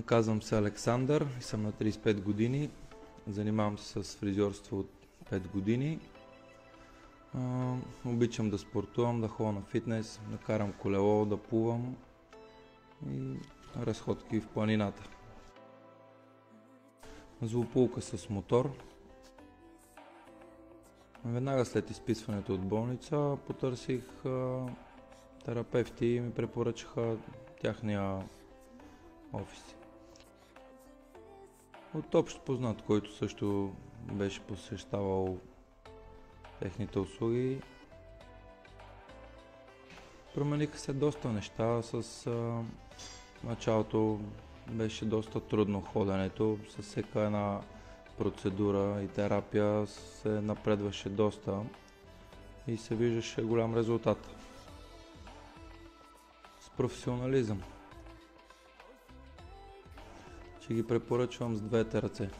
Казвам се Александър и съм на 35 години. Занимавам се с фризьорство от 5 години. Обичам да спортувам, да ходя на фитнес, да карам колело, да плувам и разходки в планината. Злополука с мотор. Веднага след изписването от болница потърсих терапевти и ми препоръчаха тяхния офис. От общ познат, който също беше посещавал техните услуги. Промениха се доста неща. С началото беше доста трудно ходенето. С всяка една процедура и терапия се напредваше доста и се виждаше голям резултат. С професионализъм. Ще ги препоръчвам с двете ръце.